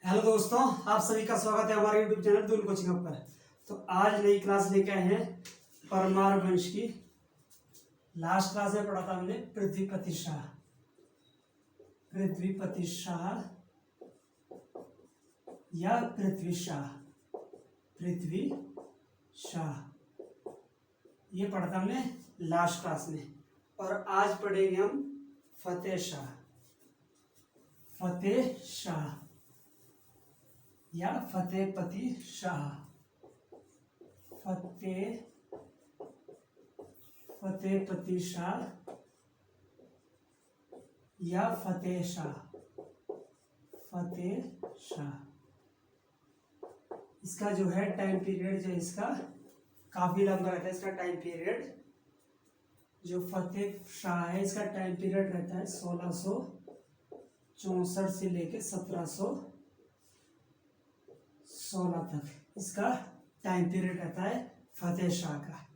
Hello दोस्तों, आप सभी का स्वागत है हमारे यूट्यूब चैनल दून कोचिंग पर। तो आज नई क्लास लेके आए हैं परमार वंश की। लास्ट क्लास में पढ़ा था हमने पृथ्वीपति शाह। पृथ्वीपति शाह या पृथ्वी शाह, पृथ्वी शाह, ये पढ़ा था हमने लास्ट क्लास में। और आज पढ़ेंगे हम फतेह शाह, फतेह शाह या फतेहपति शाह, फतेहपति शाह या फतेह शाह, फतेह शाह। इसका जो है टाइम पीरियड जो इसका काफी लंबा रहता है। इसका टाइम पीरियड जो फतेह शाह है, इसका टाइम पीरियड रहता है 1664 से लेके 1716 तक। इसका टाइम पीरियड रहता है फतेह शाह का।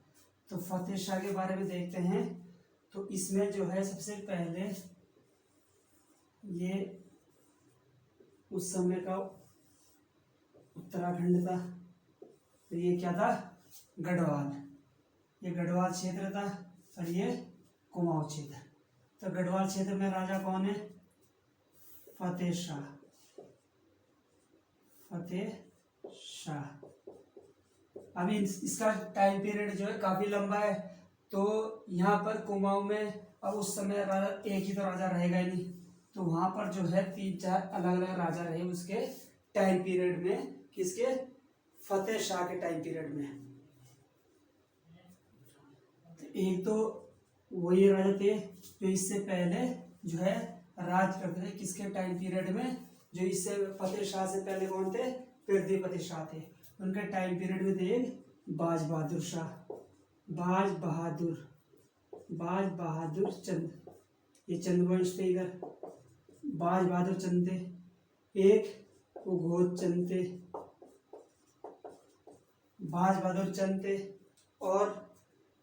तो फतेह शाह के बारे में देखते हैं। तो इसमें जो है सबसे पहले ये उस समय का उत्तराखंड था। तो ये क्या था? गढ़वाल। ये गढ़वाल क्षेत्र था और ये कुमाऊं क्षेत्र। तो गढ़वाल क्षेत्र में राजा कौन है? फतेह शाह, फतेह शाह। अभी इसका टाइम पीरियड जो है काफी लंबा है। तो यहाँ पर कुमाऊं में अब उस समय राजा एक ही तो राजा रहेगा ही नहीं। तो वहां पर जो है 3-4 अलग अलग राजा रहे उसके टाइम पीरियड में। किसके? फतेह शाह के टाइम पीरियड में। एक तो वही राजा थे जो इससे पहले जो है राज करते थे। किसके टाइम पीरियड में? जो इससे फतेह शाह से पहले कौन थे? पृथ्वीपति शाह थे। उनके टाइम पीरियड में थे बाज बहादुर शाह, बाज बहादुर चंद। ये चंद्रवंश थे। इधर बाज बहादुर चंद थे, एक उघोत चंद थे, बाज बहादुर चंद थे और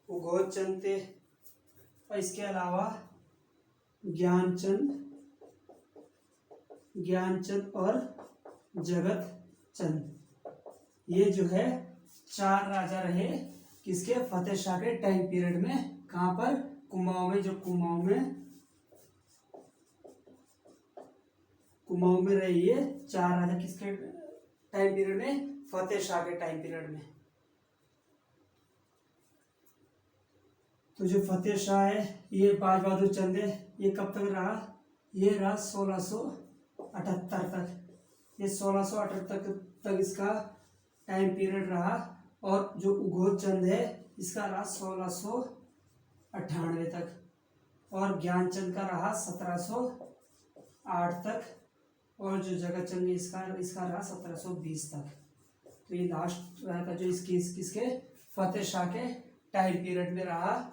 उघोत चंद थे। और इसके अलावा ज्ञानचंद और जगत चंद। ये जो है 4 राजा रहे किसके? फतेह शाह के टाइम पीरियड में। कहां पर? कुमाऊं में। जो कुमाऊं में रहे ये 4 राजा किसके टाइम पीरियड में? फतेह शाह के टाइम पीरियड में। तो जो फतेह शाह है ये बाज बहादुर चंद है। ये कब तक रहा? ये रहा 1678 तक। ये 1678 तक इसका टाइम पीरियड रहा। और जो उघोत चंद है इसका रहा 1698 तक। और ज्ञानचंद का रहा 1708 तक। और जो जगत चंद इसका रहा 1720 तक। तो ये लास्ट रहा था जो किसके? फतेह शाह के टाइम पीरियड में रहा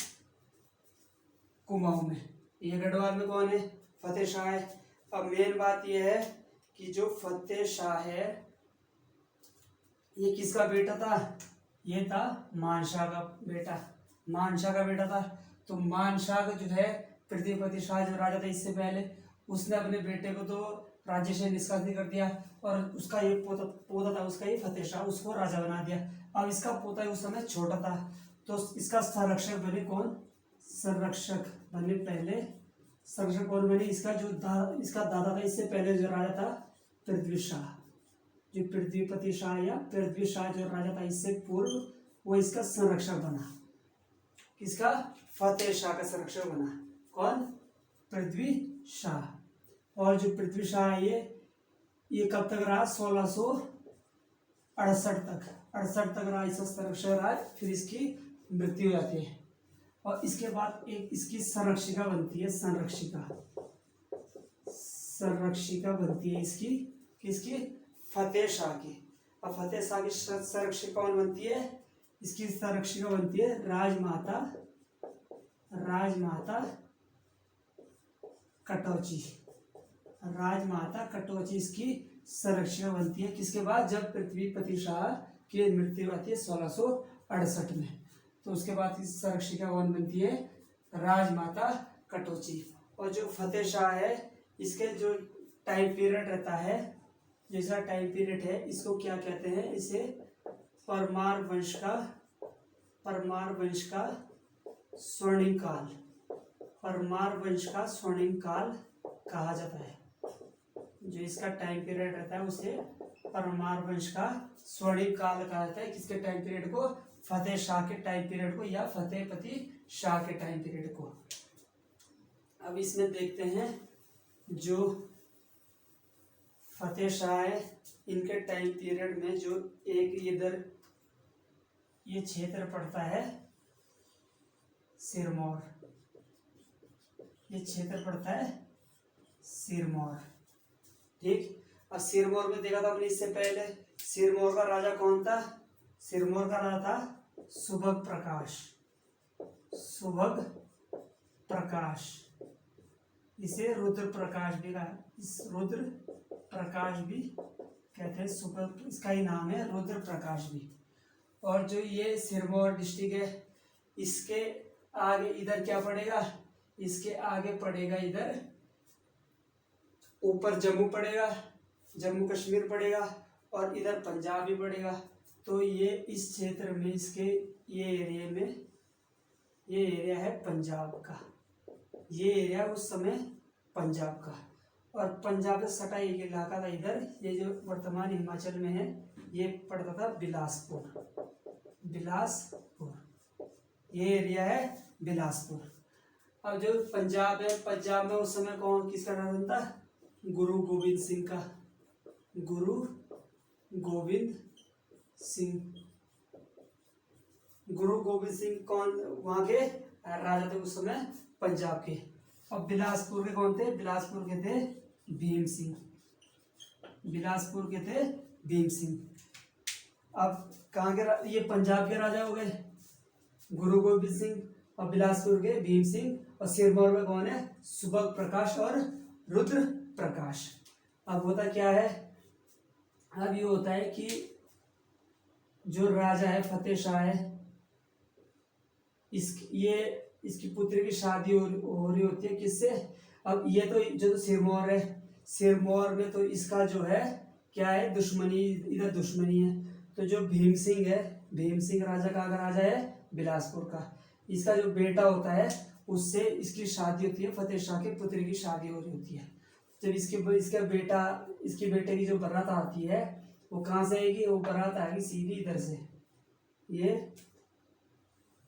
कुमाऊं में। ये गढ़वाल में कौन है? फतेह शाह है। अब मेन बात यह है कि जो फतेह शाह है ये किसका बेटा था? ये था मानशाह का बेटा। मानशाह का बेटा था। तो मानशाह जो है पृथ्वीपति शाह जो राजा था इससे पहले, उसने अपने बेटे को तो राज्य से निष्कासित कर दिया। और उसका ये पोता था उसका, ये फतेह शाह, उसको राजा बना दिया। अब इसका पोता उस समय छोटा था। तो इसका संरक्षक बने कौन? संरक्षक बने पहले। संरक्षक कौन बने? इसका दादा था इससे पहले जो राजा था पृथ्वी शाह। जो पृथ्वीपति शाह या पृथ्वी शाह जो राजा था इससे पूर्व, वो इसका संरक्षक बना। किसका? फतेह शाह का संरक्षक बना। कौन? पृथ्वी शाह। और जो पृथ्वी शाह है ये कब तक रहा? 1668 तक रहा इसका संरक्षक रहा। फिर इसकी मृत्यु हो जाती है। और इसके बाद एक इसकी संरक्षिका बनती है। संरक्षिका बनती है इसकी। किसकी? फतेह शाह की। अब फतेह शाह की संरक्षिका कौन बनती है? इसकी संरक्षिका बनती है राजमाता कटौची। राजमाता कटौची इसकी संरक्षिका बनती है। किसके बाद? जब पृथ्वीपति शाह की मृत्यु आती है 1668 में। तो उसके बाद इस संरक्षिका कौन बनती है? राजमाता कटौची। और जो फतेह शाह है इसके जो टाइम पीरियड रहता है जो इसका टाइम पीरियड है इसको क्या कहते हैं, इसे परमार वंश का स्वर्णिम काल, परमार वंश का स्वर्णिम काल कहा जाता है। जो इसका टाइम पीरियड रहता है उसे परमार वंश का स्वर्णिम काल कहा जाता है। किसके टाइम पीरियड को, फतेह शाह के टाइम पीरियड को या फतेहपति शाह के टाइम पीरियड को। अब इसमें देखते हैं जो फतेह शाह है इनके टाइम पीरियड में जो एक इधर ये क्षेत्र पड़ता है सिरमौर, ये क्षेत्र पड़ता है सिरमौर, ठीक। अब सिरमौर में देखा था हमने इससे पहले, सिरमौर का राजा कौन था, सिरमौर का राजा था सुभग प्रकाश, इसे रुद्र प्रकाश भी कहा, इस रुद्र प्रकाश भी कहते हैं, सुभग इसका ही नाम है रुद्र प्रकाश भी। और जो ये सिरमौर डिस्ट्रिक्ट है इसके आगे इधर क्या पड़ेगा, इसके आगे पड़ेगा इधर ऊपर जम्मू पड़ेगा, जम्मू कश्मीर पड़ेगा और इधर पंजाब भी पड़ेगा। तो ये इस क्षेत्र में इसके ये एरिया में, ये एरिया है पंजाब का, ये एरिया उस समय पंजाब का। और पंजाब से सटा एक इलाका था इधर, ये जो वर्तमान हिमाचल में है ये पड़ता था बिलासपुर, ये एरिया है बिलासपुर। अब जो पंजाब है, पंजाब में उस समय कौन किसका राज था, गुरु गोविंद सिंह का, गुरु गोविंद सिंह कौन वहां के राजा थे उस समय पंजाब के। अब बिलासपुर के कौन थे, बिलासपुर के थे भीम सिंह, बिलासपुर के थे भीम सिंह। अब कहाँ के, ये पंजाब के राजा हो गए गुरु गोविंद सिंह और बिलासपुर के भीम सिंह, और सिरमौर में कौन है, सुभग प्रकाश और रुद्र प्रकाश। अब होता क्या है, अब ये होता है कि जो राजा है फतेह शाह है इसकी पुत्री की शादी हो रही होती है किससे, अब ये तो जो सिरमौर है, सिरमौर में तो इसका जो है क्या है, दुश्मनी, इधर दुश्मनी है। तो जो भीम सिंह है, भीम सिंह राजा का अगर राजा है बिलासपुर का, इसका जो बेटा होता है उससे इसकी शादी होती है, फतेह शाह के पुत्री की शादी हो रही होती है। जब इसके बेटे की जो बारात आती है वो कहाँ से आएगी, वो बारात आएगी सीधी इधर से, ये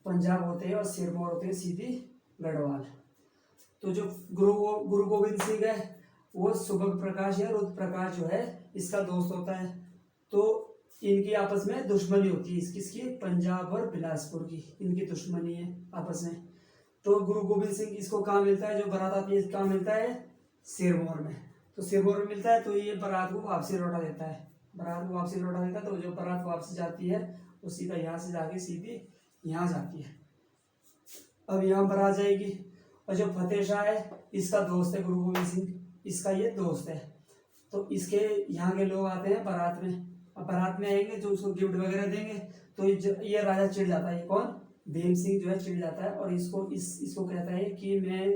पंजाब होते हैं और सिरमौर होते हैं सीधी गढ़वाल। तो जो गुरु गोविंद सिंह है वो सुभग प्रकाश या रुद्र प्रकाश जो है इसका दोस्त होता है। तो इनकी आपस में दुश्मनी होती है, किसकी, पंजाब और बिलासपुर की इनकी दुश्मनी है आपस में। तो गुरु गोविंद सिंह इसको कहाँ मिलता है, जो बारात आती है कहाँ मिलता है, सिरमौर में। तो सिरमौर में मिलता है तो ये बारात को वापसी लौटा देता है, बारात को वापसी लौटा देता है। तो जो बारात वापसी जाती है वो सीधा यहाँ से जाके सीधी यहाँ जाती है। अब यहाँ पर आ जाएगी, और जो फतेह शाह है इसका दोस्त है गुरु गोविंद सिंह, इसका ये दोस्त है। तो इसके यहाँ के लोग आते हैं बारात में, अब बारात में आएंगे तो उसको गिफ्ट वगैरह देंगे। तो ये राजा चिढ़ जाता है, कौन, भीम सिंह जो है चिढ़ जाता है और इसको कहता है कि मैं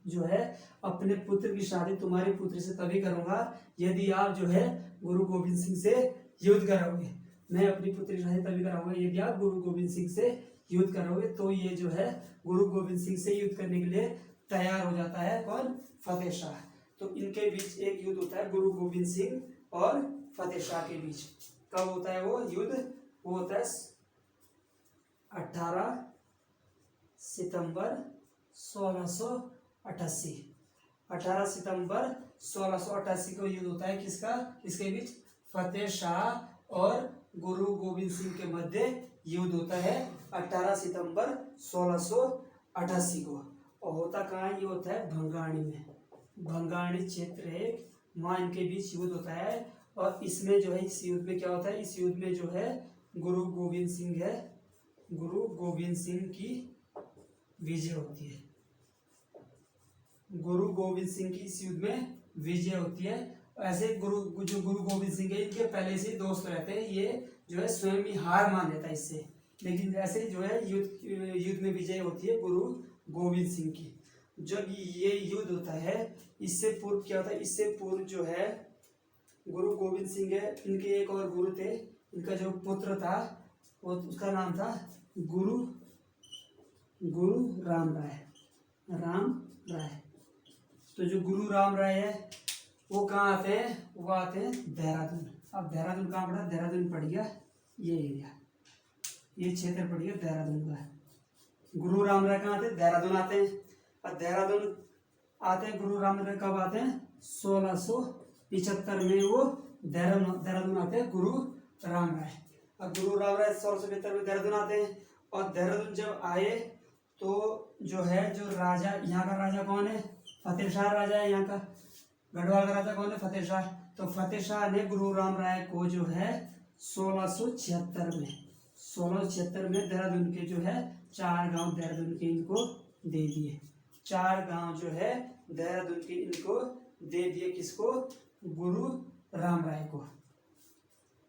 जो है अपने पुत्र की शादी तुम्हारी पुत्री से तभी करूंगा यदि आप जो है गुरु गोविंद सिंह से युद्ध करोगे। मैं अपनी पुत्री की शादी तभी कराऊंगा यदि आप गुरु गोविंद सिंह से युद्ध करोगे। तो ये जो है गुरु गोविंद सिंह से युद्ध करने के लिए तैयार हो जाता है, कौन, फतेह शाह। तो इनके बीच एक युद्ध होता है गुरु गोविंद सिंह और फतेह शाह के बीच। कब होता है वो युद्ध, वो होता है 18 सितंबर 1688, 18 सितंबर 1688 को युद्ध होता है किसका, किसके बीच, फतेह शाह और गुरु गोविंद सिंह के मध्य युद्ध होता है 18 सितंबर 1688 को। और होता कहाँ है, ये होता है भंगाणी में, भंगाणी क्षेत्र है वहाँ इनके बीच युद्ध होता है। और इसमें जो है इस युद्ध में क्या होता है, इस युद्ध में जो है गुरु गोविंद सिंह है, गुरु गोविंद सिंह की विजय होती है, गुरु गोविंद सिंह की इस युद्ध में विजय होती है। ऐसे जो गुरु गोविंद सिंह है इनके पहले से दोस्त रहते हैं, ये जो है स्वयं ही हार मान लेता है इससे, लेकिन ऐसे जो है युद्ध में विजय होती है गुरु गोविंद सिंह की। जब ये युद्ध होता है इससे पूर्व क्या होता है, इससे पूर्व जो है गुरु गोविंद सिंह है, इनके एक और गुरु थे, इनका जो पुत्र था वो उसका नाम था गुरु गुरु राम राय, राम राय। तो जो गुरु राम राय है वो कहाँ आते हैं, वो आते हैं देहरादून। अब देहरादून कहाँ पड़ा, देहरादून पड़ गया ये एरिया, ये क्षेत्र पड़ गया देहरादून का। गुरु राम राय कहाँ आते हैं, देहरादून आते हैं। और देहरादून आते हैं गुरु राम राय कब आते हैं, 1675 में वो देहरादून आते हैं गुरु राम राय। अब गुरु राम राय 1675 में देहरादून आते हैं। और देहरादून जब आए तो जो है, जो राजा, यहाँ का राजा कौन है, फतेह शाह राजा है यहाँ का। गढ़वाल का राजा कौन है, फतेह शाह। तो फतेह शाह ने गुरु राम राय को जो है 1676 में देहरादून के जो है 4 गांव देहरादून के इनको दे दिए। 4 गांव जो है देहरादून के इनको दे दिए, किसको, गुरु राम राय को।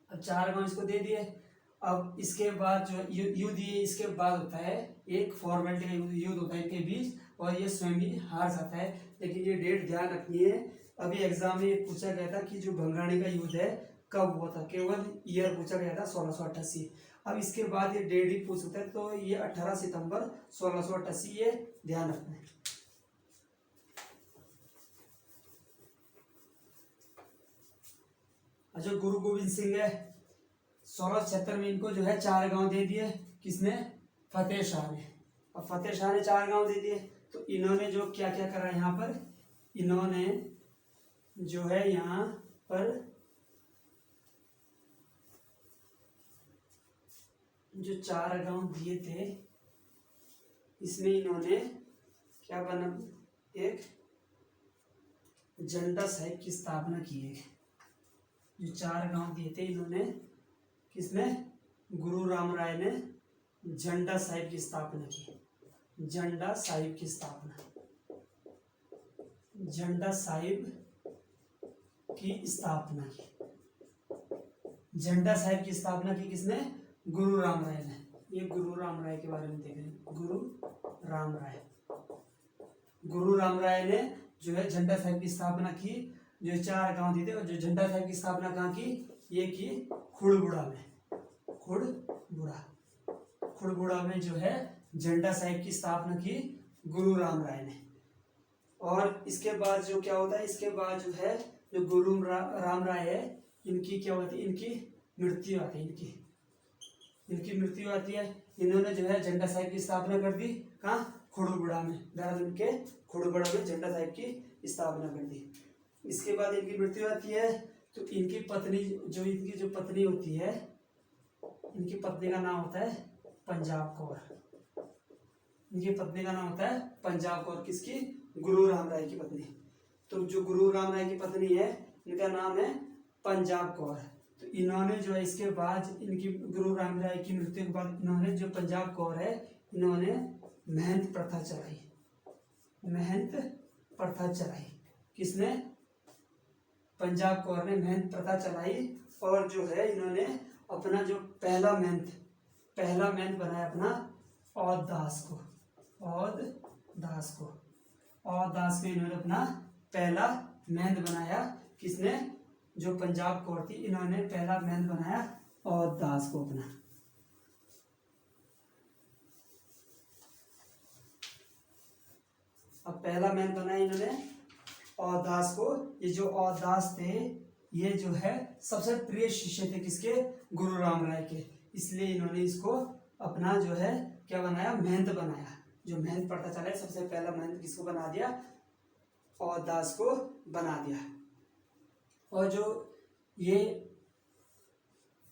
अब 4 गांव इसको दे दिए। अब इसके बाद जो युद्ध, ये इसके बाद होता है एक फॉर्मेलिटी का युद्ध होता है इनके बीच, और ये स्वयं भी हार जाता है। लेकिन ये डेट ध्यान रखनी है, अभी एग्जाम में पूछा गया था कि जो भंगाणी का युद्ध है कब हुआ था, केवल ईयर पूछा गया था 1688। अब इसके बाद ये डेट ही पूछ सकता है, तो ये 18 सितंबर 1688, ये ध्यान रखना है। जो गुरु गोविंद सिंह है 1676 में इनको जो है 4 गांव दे दिए, किसने, फतेह शाह ने। अब फतेह शाह ने 4 गांव दे दिए, तो इन्होंने जो क्या क्या करा यहाँ पर, इन्होंने जो है यहाँ पर जो 4 गांव दिए थे, इसमें इन्होंने क्या बना, एक झंडा साहिब की स्थापना की है। जो 4 गांव दिए थे इन्होंने, किसने, गुरु राम राय ने झंडा साहिब की स्थापना की। झंडा साहिब की स्थापना, झंडा साहिब की स्थापना की, झंडा साहिब की स्थापना की किसने, गुरु राम राय ने। ये गुरु राम राय के बारे में देख रहे हैं, गुरु राम राय। गुरु राम राय ने जो है झंडा साहिब की स्थापना की। जो 4 गांव दिए थे, और जो झंडा साहिब की स्थापना कहाँ की, ये की खुड़बुड़ा में। खुड़बुड़ा में जो है झंडा साहिब की स्थापना की गुरु राम राय ने। और इसके बाद जो क्या होता है, इसके बाद जो है जो गुरु राम राय है, इनकी क्या होती है, इनकी मृत्यु आती है। इनकी मृत्यु आती है। इन्होंने जो है झंडा साहिब की स्थापना कर दी, कहाँ, खुड़बुड़ा में, देहरादून के खुड़बुड़ा में झंडा साहिब की स्थापना कर दी। इसके बाद इनकी मृत्यु आती है, तो इनकी पत्नी, जो इनकी जो पत्नी होती है, इनकी पत्नी का नाम होता है पंजाब कौर। इनकी पत्नी का नाम होता है पंजाब कौर, किसकी, गुरु राम राय की पत्नी। तो जो गुरु राम राय की पत्नी है, इनका नाम है पंजाब कौर। तो इन्होंने जो है इसके बाद, इनकी गुरु राम राय की मृत्यु के बाद, इन्होंने जो पंजाब कौर है, इन्होंने महंत प्रथा चलाई। महंत प्रथा चलाई, किसने, पंजाब कौर ने महंत प्रथा चलाई। और जो है इन्होंने अपना जो पहला महंत बनाया अपना औध दास को। औध दास को इन्होंने अपना पहला महंत बनाया। किसने, जो पंजाब कौर थी, इन्होंने पहला महंत बनाया औध दास को अपना। अब पहला महंत बनाया इन्होंने औध दास को। ये जो औध दास थे, ये जो है सबसे प्रिय शिष्य थे किसके, गुरु राम राय के। इसलिए इन्होंने इसको अपना जो है क्या बनाया, महंत बनाया। जो महंत प्रथा चला है, सबसे पहला महंत किसको बना दिया, औध दास को बना दिया। और जो ये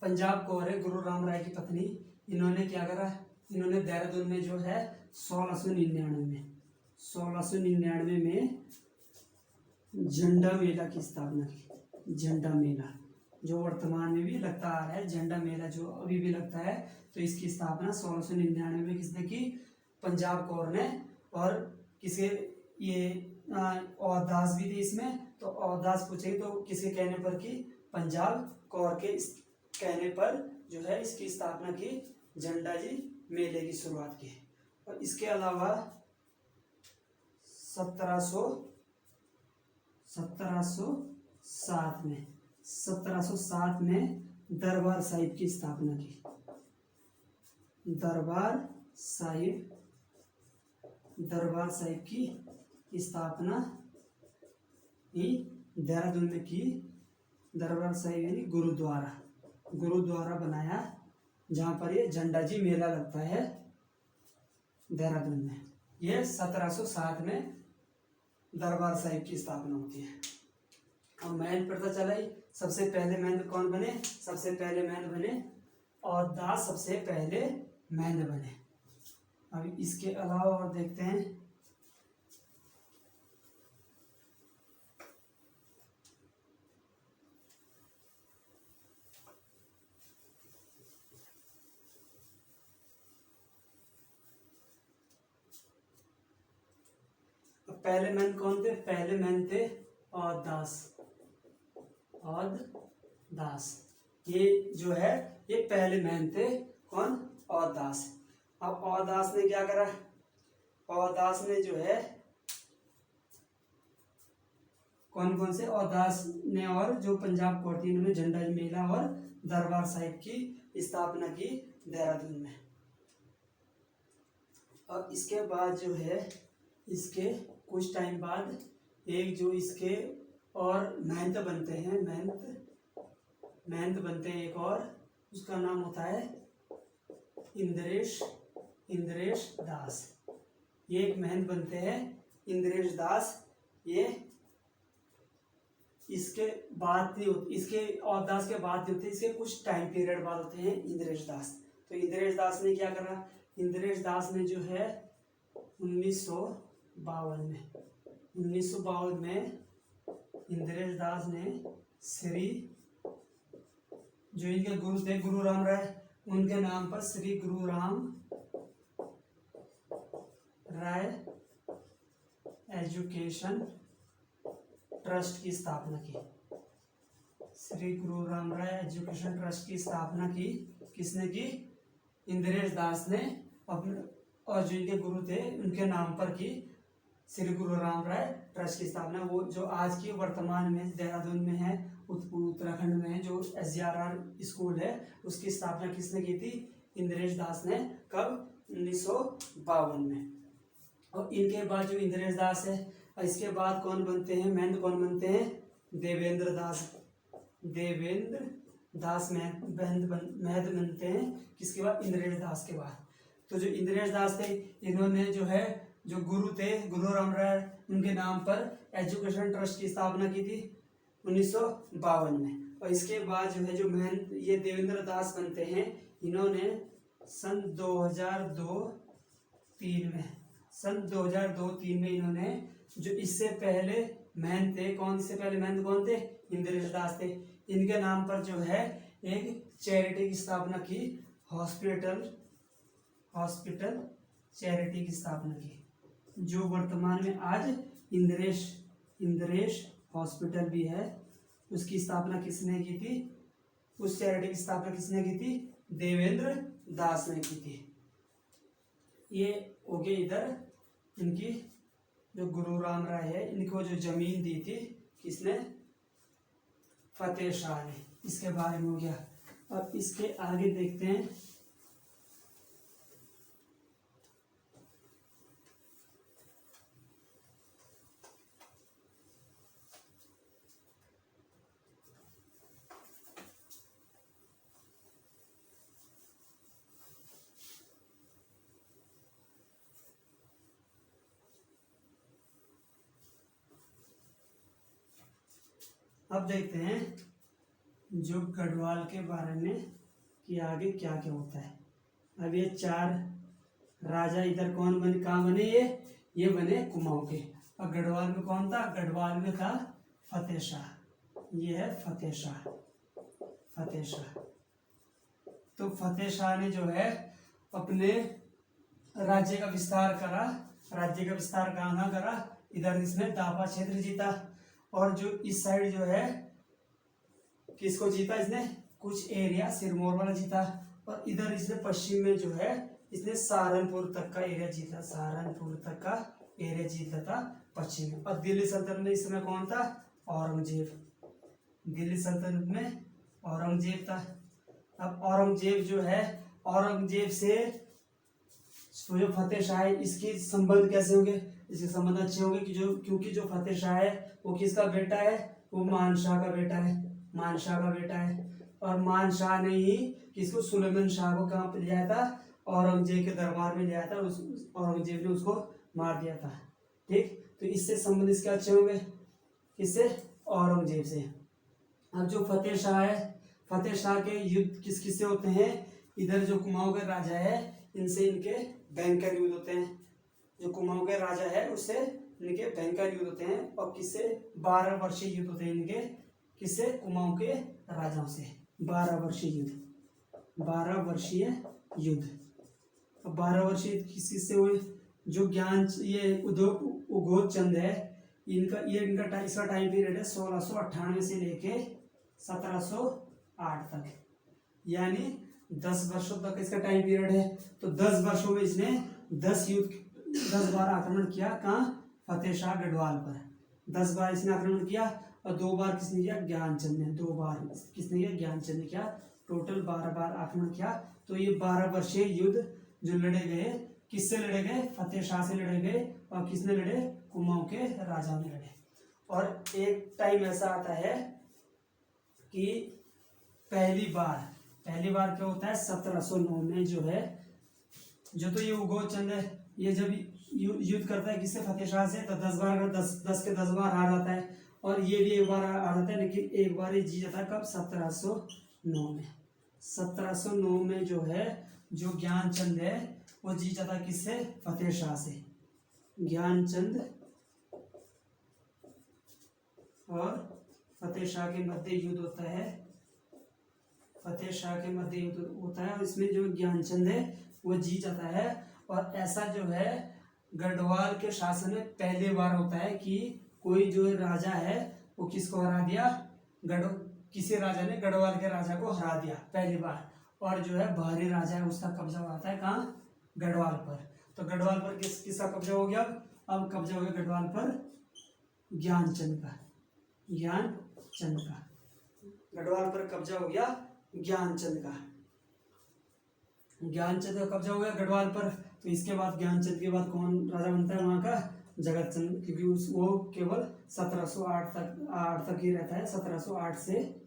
पंजाब कौर है, गुरु राम राय की पत्नी, इन्होंने क्या करा, इन्होंने देहरादून में जो है 1699 में झंडा मेला की स्थापना की। झंडा मेला जो वर्तमान में भी लगता आ रहा है, झंडा मेला जो अभी भी लगता है, तो इसकी स्थापना 1699 में किसने की, पंजाब कौर ने। और किसे, ये औध दास भी थे इसमें, तो औध दास पूछेगी तो किसके कहने पर की, पंजाब कौर के कहने पर जो है इसकी स्थापना की, झंडा जी मेले की शुरुआत की। और इसके अलावा 1707 में 1707 में दरबार साहिब की स्थापना की। दरबार साहिब की स्थापना ही देहरादून में की। दरबार साहिब यानी गुरुद्वारा बनाया, जहाँ पर ये झंडा जी मेला लगता है देहरादून में। ये 1707 में दरबार साहिब की स्थापना होती है। अब महंत पता चला ही, सबसे पहले महंत कौन बने? सबसे पहले महंत बने औरदास, सबसे पहले महंत बने। अब इसके अलावा और देखते हैं। पहले महंत कौन थे? पहले महंत थे औरदास। ये जो है ये पहले महंत थे। कौन? औरदास। अब औरदास ने क्या करा? औरदास ने जो है कौन से? औरदास ने और जो पंजाब कोर्ट थी, इन्होंने झंडा मेला और दरबार साहिब की स्थापना की देहरादून में। और इसके बाद जो है, इसके कुछ टाइम बाद एक जो इसके और महंत बनते हैं, महंत बनते हैं एक और, उसका नाम होता है इंद्रेश दास। ये एक महंत बनते हैं इंद्रेश दास। ये इसके बाद नहीं होती, इसके औरदास के बाद नहीं होते, इसके कुछ टाइम पीरियड बाद होते हैं इंद्रेश दास। तो इंद्रेश दास ने क्या करा? इंद्रेश दास ने जो है 1952 में इंद्रेश दास ने श्री, जो इनके गुरु थे गुरु राम राय, उनके नाम पर श्री गुरु राम राय एजुकेशन ट्रस्ट की स्थापना की। श्री गुरु राम राय एजुकेशन ट्रस्ट की स्थापना की। किसने की? इंद्रेश दास ने अपने, और जो इनके गुरु थे उनके नाम पर की श्री गुरु राम राय ट्रस्ट की स्थापना। वो जो आज की वर्तमान में देहरादून में है, उत्तराखंड में है, जो SGRR स्कूल है, उसकी स्थापना किसने की थी? इंद्रेश दास ने। कब? 1952 में। और इनके बाद जो इंद्रेश दास है, इसके बाद कौन बनते हैं? महंत कौन बनते हैं? देवेंद्र दास महंत बनते हैं। किसके बाद? इंद्रेश दास के बाद। तो जो इंद्रेश दास थे, इन्होंने जो है, जो गुरु थे गुरु राम राय, उनके नाम पर एजुकेशन ट्रस्ट की स्थापना की थी 1952 में। और इसके बाद जो है, जो महंत ये देवेंद्र दास बनते हैं, इन्होंने सन 2002-3 में इन्होंने, जो इससे पहले महंत थे, इससे पहले महंत कौन थे? इंद्रेश दास थे। इनके नाम पर जो है एक चैरिटी की स्थापना की, हॉस्पिटल चैरिटी की स्थापना की, जो वर्तमान में आज इंद्रेश हॉस्पिटल भी है। उसकी स्थापना किसने की थी? उस चैरिटी की स्थापना किसने की थी? देवेंद्र दास ने की थी। ये हो गए इधर इनकी, जो गुरु राम राय है, इनको जो जमीन दी थी किसने? फतेह शाह ने। इसके बारे में हो गया। अब इसके आगे देखते हैं। अब देखते हैं जो गढ़वाल के बारे में कि आगे क्या क्या होता है। अब ये 4 राजा इधर कौन बने? कहाँ बने? ये बने कुमाऊं के। और गढ़वाल में कौन था? गढ़वाल में था फतेह शाह। ये है फतेह शाह। तो फतेह शाह ने जो है अपने राज्य का विस्तार करा। राज्य का विस्तार कहाँ करा? इधर इसने दापा क्षेत्र जीता। और जो इस साइड जो है, किसको जीता इसने? कुछ एरिया सिरमौर वाला जीता। और इधर इसने पश्चिम में जो है, इसने सहारनपुर तक का एरिया जीता था पश्चिम में। और दिल्ली सल्तनत में इस समय कौन था? औरंगजेब। दिल्ली सल्तनत में औरंगजेब था। अब औरंगजेब जो है, औरंगजेब से जो फतेह शाह है इसके संबंध कैसे होंगे, इसके संबंध अच्छे होंगे कि जो, क्योंकि जो फतेह शाह है वो किसका बेटा है, वो मान शाह का बेटा है, मान शाह का बेटा है। और मान शाह ने ही किसको, सुलेमान शाह को कहाँ पे ले आया था, औरंगजेब के दरबार में ले आया था, औरंगजेब ने उसको मार दिया था। ठीक, तो इससे संबंध इसके अच्छे होंगे, किससे, औरंगजेब से। अब जो फतेह शाह है, फतेह शाह के युद्ध किस किससे होते हैं, इधर जो कुमाऊं के राजा है इनसे इनके भयंकर युद्ध होते हैं। जो कुमाऊं के राजा है उससे इनके भयंकर युद्ध होते हैं। और किससे, 12 वर्षीय युद्ध होते हैं इनके, किससे, कुमाऊं के राजाओं से 12 वर्षीय युद्ध, 12 वर्षीय युद्ध। अब 12 वर्षीय किस किससे हुए, जो ज्ञान, ये उद्योग चंद है इनका इसका टाइम पीरियड है 1698 से लेके 1708 तक, यानी 10 वर्षों तक इसका टाइम पीरियड है। तो 10 वर्षों में इसने 10 बार आक्रमण किया, कहाँ, फतेह शाह गढ़वाल पर 10 बार इसने आक्रमण किया। और 2 बार किसने किया, ज्ञानचंद ने, 2 बार किसने किया, ज्ञानचंद ने किया, टोटल 12 बार आक्रमण किया। तो ये 12 वर्षीय युद्ध जो लड़े गए, किससे लड़े गए, फतेह शाह से लड़े गए। और किसने लड़े, कुमाऊं के राजाओं ने लड़े। और एक टाइम ऐसा आता है कि पहली बार क्या होता है 1709 में, जो है, जो तो ये उगोच चंद है, ये जब युद्ध करता है किससे, फतेह शाह से, तो 10 बार 10 के 10 बार हार जाता है। और ये भी एक बार हार जाता है, लेकिन एक बार ये जीत जाता है, कब, 1709 में। 1709 में जो है, जो ज्ञानचंद है वो जीत जाता है किससे, फतेह शाह से। ज्ञानचंद और फतेह शाह के मध्य युद्ध होता है, फतेह शाह के मध्य युद्ध होता है। और इसमें जो ज्ञानचंद है वो जीत जाता है। और ऐसा जो है गढ़वाल के शासन में पहली बार होता है कि कोई जो राजा है वो किसको हरा दिया, किसी राजा ने गढ़वाल के राजा को हरा दिया पहली बार। और जो है बाहरी राजा है उसका कब्जा हो जाता है, कहाँ, गढ़वाल पर। तो गढ़वाल पर किसका कब्जा हो गया, अब कब्जा हो गया गढ़वाल पर ज्ञानचंद का, ज्ञानचंद का, गढ़वाल पर कब्जा हो गया ज्ञानचंद का, ज्ञानचंद का कब्जा हो गया गढ़वाल पर। तो इसके बाद ज्ञानचंद के बाद कौन राजा बनता है वहां का, जगतचंद, क्योंकि वो केवल 1708 तक ही रहता है। 1708 से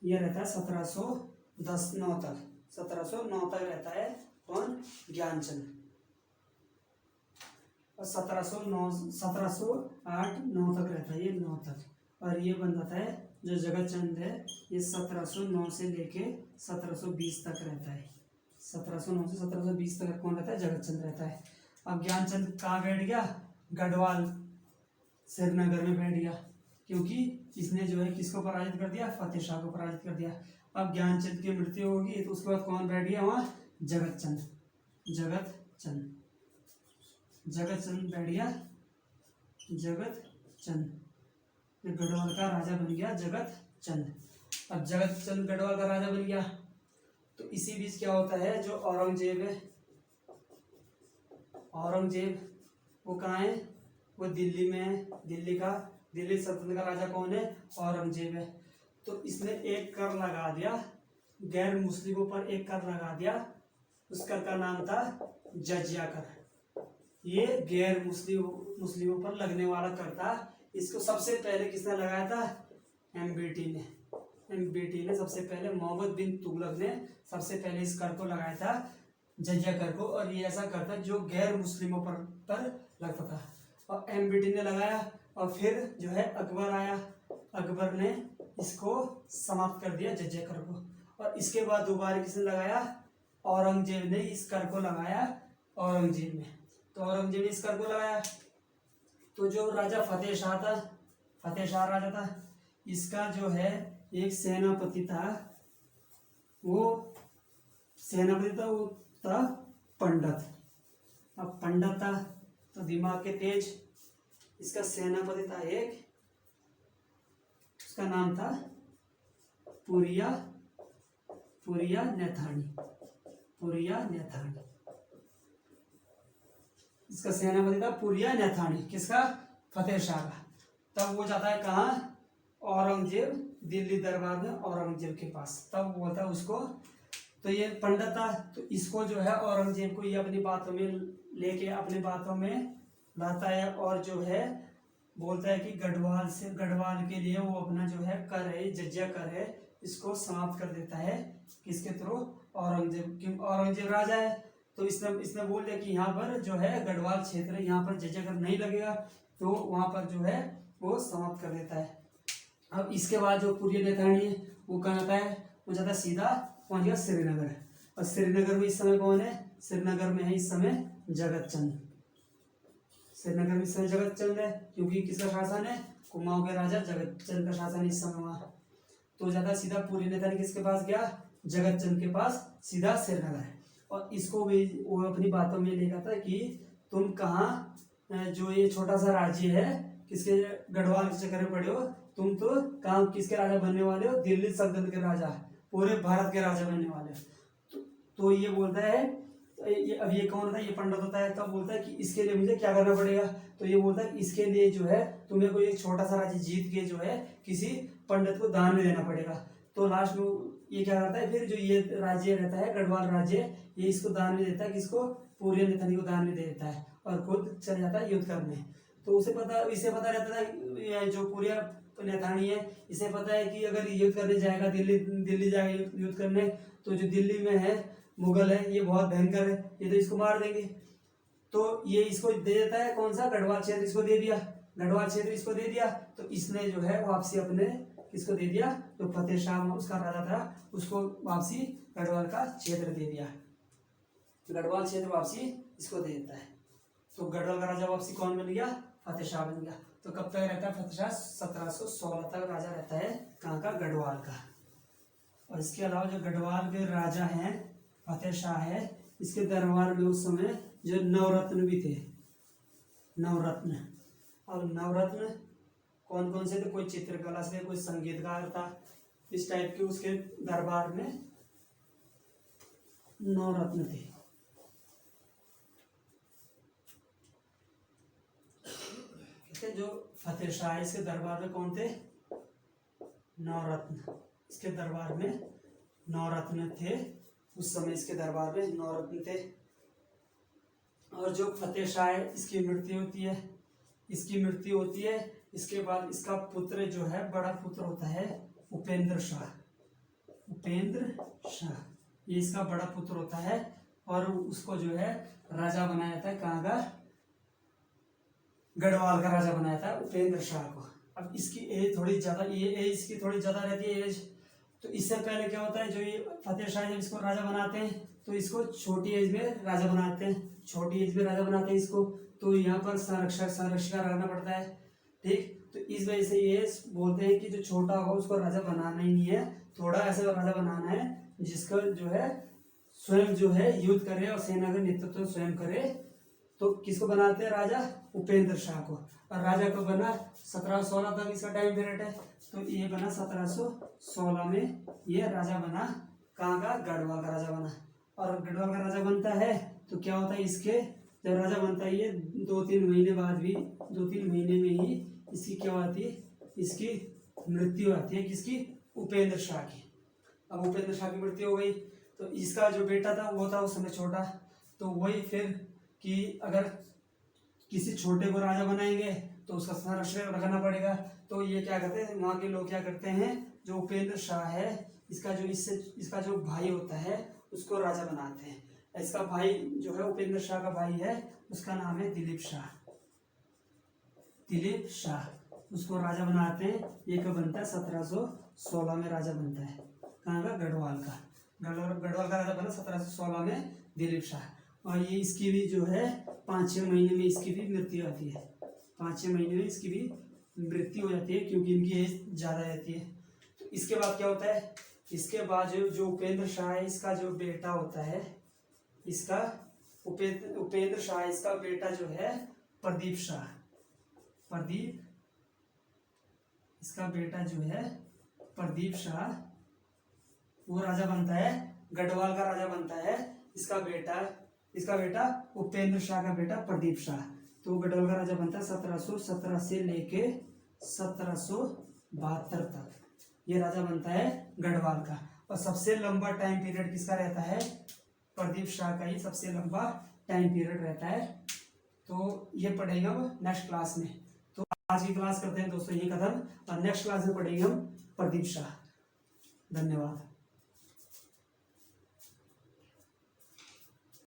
ये रहता है 1709 तक, 1709 तक रहता है कौन, ज्ञानचंद। और 1708-9 तक रहता है, ये 9 तक। और ये बन जाता है जो जगतचंद है, ये 1709 से लेके 1720 तक रहता है। 1709 से 1720 तक कौन रहता है, जगतचंद रहता है। अब ज्ञानचंद कहाँ बैठ गया, गढ़वाल श्रीनगर में बैठ गया, क्योंकि इसने जो है किसको पराजित कर दिया, फतेह शाह को पराजित कर दिया। अब ज्ञानचंद की मृत्यु होगी तो उसके बाद कौन बैठ गया वहाँ, जगतचंद, जगतचंद बैठ गया, जगतचंद गढ़वाल का राजा बन गया जगतचंद। अब जगतचंद गढ़वाल का राजा बन गया, तो इसी बीच क्या होता है, जो औरंगजेब है, औरंगजेब वो कहाँ है, वो दिल्ली में है। दिल्ली सल्तनत का राजा कौन है, औरंगजेब है। तो इसने एक कर लगा दिया, गैर मुस्लिमों पर एक कर लगा दिया, उस कर का नाम था जजिया कर। ये गैर मुस्लिमों पर लगने वाला कर था। इसको सबसे पहले किसने लगाया था, एमबीटी ने सबसे पहले, मोहम्मद बिन तुगलक ने सबसे पहले इस कर को लगाया था, जजिया कर को। और ये ऐसा कर था जो गैर मुस्लिमों पर लगता था, और एमबीटी ने लगाया। और फिर जो है अकबर आया, अकबर ने इसको समाप्त कर दिया जजिया कर को। और इसके बाद दोबारा किसने लगाया, औरंगजेब ने इस कर को लगाया, औरंगजेब ने इस कर को लगाया। तो जो राजा फतेह शाह राजा था, इसका जो है एक सेनापति था, वो था पंडित। अब पंडित था तो दिमाग के तेज, इसका सेनापति था एक, उसका नाम था पुरिया नैथानी। इसका सेनापति था पुरिया नैथानी, किसका, फतेह शाह का। तब वो जाता है कहाँ, औरंगजेब दिल्ली दरबार में औरंगजेब के पास, तब बोलता है उसको, तो ये पंडित था, तो इसको जो है औरंगजेब को ये अपनी बातों में लेके अपनी बातों में लाता है, और जो है बोलता है कि गढ़वाल के लिए वो अपना जो है कर है, जजिया कर है, इसको समाप्त कर देता है। किसके थ्रू? औरंगजेब। औरंगजेब राजा है, तो इसने बोल दिया कि यहाँ पर जो है गढ़वाल क्षेत्र है, यहाँ पर जजिया कर नहीं लगेगा, तो वहाँ पर जो है वो समाप्त कर देता है। अब इसके बाद जो पूरी नैथानी है वो कहाँ जाता है? वो जाता है सीधा पहुँच गया श्रीनगर। और श्रीनगर में इस समय कौन है? श्रीनगर में है इस समय जगत चंद। श्रीनगर में इस समय जगत चंद है, क्योंकि किसका शासन है? कुमाऊं के राजा जगत चंद का शासन इस समय वहाँ। तो जाता सीधा पूरी नैथानी किसके पास गया? जगत चंद के पास, सीधा श्रीनगर। और इसको भी वो अपनी बातों में लेकर था कि तुम कहाँ, जो ये छोटा सा राज्य है, किसके गढ़वाल के चक्कर में पड़े हो, तुम तो कहाँ किसके राजा बनने वाले हो? दिल्ली सल्तनत के राजा, पूरे भारत के राजा बनने वाले हो। तो ये बोलता है, अब ये कौन होता है? ये पंडित होता है। तब बोलता है कि इसके लिए मुझे क्या करना पड़ेगा? तो ये बोलता है इसके लिए जो है तुम्हें कोई एक छोटा सा राज्य जीत के जो है किसी पंडित को दान में देना पड़ेगा। तो लास्ट में ये क्या करता है, फिर जो ये राज्य रहता है गढ़वाल राज्य, ये इसको दान में देता है, किसको? पूरी नैथानी को दान में दे देता है, और खुद चल जाता है युद्ध करने। तो इसे पता रहता था, जो पूरी नैथानी है, इसे पता है कि अगर युद्ध करने जाएगा, दिल्ली जाएगा युद्ध करने, तो जो दिल्ली में है मुगल है, ये बहुत भयंकर है, ये तो इसको मार देंगे। तो ये इसको दे देता है, कौन सा? गढ़वाल क्षेत्र इसको दे दिया। गढ़वाल क्षेत्र इसको दे दिया, तो इसने जो है वापसी अपने किसको दे दिया? जो फतेह शाह उसका राजा था, उसको वापसी गढ़वाल का क्षेत्र दे दिया। गढ़वाल क्षेत्र वापसी इसको दे देता है। तो गढ़वाल का राजा वापसी कौन बन गया? फतेह शाह बन गया। तो कब तक रहता है फतेह शाह? 1716 तक राजा रहता है, कहाँ का? गढ़वाल का। और इसके अलावा जो गढ़वाल के राजा हैं, फतेह शाह है, इसके दरबार में उस समय जो नवरत्न भी थे, नवरत्न। अब नवरत्न कौन कौन से थे? कोई चित्रकला से, कोई संगीतकार था, इस टाइप के उसके दरबार में नवरत्न थे। जो फतेह शाह है, इसके दरबार में कौन थे? नवरत्न। इसके दरबार में नवरत्न थे, उस समय इसके दरबार में नवरत्न थे। और जो फतेह शाह है, इसकी मृत्यु होती है, इसके बाद इसका पुत्र जो है, बड़ा पुत्र होता है उपेंद्र शाह। ये इसका बड़ा पुत्र होता है, और उसको जो है राजा बनाया जाता है, कहाँ का? गढ़वाल का राजा बनाया था उपेंद्र शाह को। अब इसकी एज थोड़ी ज्यादा, ये एज इसकी थोड़ी ज्यादा रहती है एज। तो इससे पहले क्या होता है, जो ये फतेह शाह जब इसको राजा बनाते हैं, तो इसको छोटी एज में राजा बनाते हैं, इसको। तो यहाँ पर संरक्षक रहना पड़ता है, ठीक। तो इस वजह से ये बोलते हैं कि जो छोटा होगा उसको राजा बनाना ही नहीं है, थोड़ा ऐसा राजा बनाना है जिसका जो है स्वयं जो है युद्ध करे और सेना का नेतृत्व स्वयं करे। तो किसको बनाते हैं? राजा उपेंद्र शाह को। और राजा को बना 1716 तक इसका टाइम पीरियड है, तो ये बना 1716 में ये राजा बना, कहाँ का? गढ़वाल का राजा बना। और गढ़वाल का राजा बनता है तो क्या होता है, इसके जब राजा बनता है, ये 2-3 महीने बाद भी, 2-3 महीने में ही इसकी क्या होती है? इसकी मृत्यु आती है। किसकी? उपेंद्र शाह की। अब उपेंद्र शाह की मृत्यु हो गई, तो इसका जो बेटा था वो था उस समय छोटा। तो वही फिर कि अगर किसी छोटे को राजा बनाएंगे तो उसका संरक्षण रखना पड़ेगा। तो ये क्या करते हैं, वहाँ के लोग क्या करते हैं, जो उपेंद्र शाह है, इसका जो भाई होता है उसको राजा बनाते हैं। इसका भाई जो है, उपेंद्र शाह का भाई है, उसका नाम है दिलीप शाह, उसको राजा बनाते हैं। ये कब बनता है? 1716 में राजा बनता है, कहाँ का? गढ़वाल का। गढ़वाल का राजा बना 1716 में दिलीप शाह। और ये इसकी भी जो है 5-6 महीने में इसकी भी मृत्यु आती है, 5-6 महीने में इसकी भी मृत्यु हो जाती है, क्योंकि इनकी एज ज़्यादा रहती है। तो इसके बाद क्या होता है, इसके बाद जो उपेंद्र शाह है, इसका जो बेटा होता है, इसका उपेंद्र शाह, इसका बेटा जो है प्रदीप शाह, इसका बेटा जो है प्रदीप शाह, वो राजा बनता है, गढ़वाल का राजा बनता है। इसका बेटा उपेंद्र शाह का बेटा प्रदीप शाह, तो गढ़वाल का राजा बनता है 1717 से लेके 1720 72 तक ये राजा बनता है गढ़वाल का। और सबसे लंबा टाइम पीरियड किसका रहता है? प्रदीप शाह का ही सबसे लंबा टाइम पीरियड रहता है। तो ये पढ़ेंगे हम नेक्स्ट क्लास में। तो आज की क्लास करते हैं दोस्तों यही खत्म, और नेक्स्ट क्लास में पढ़ेंगे हम प्रदीप शाह। धन्यवाद।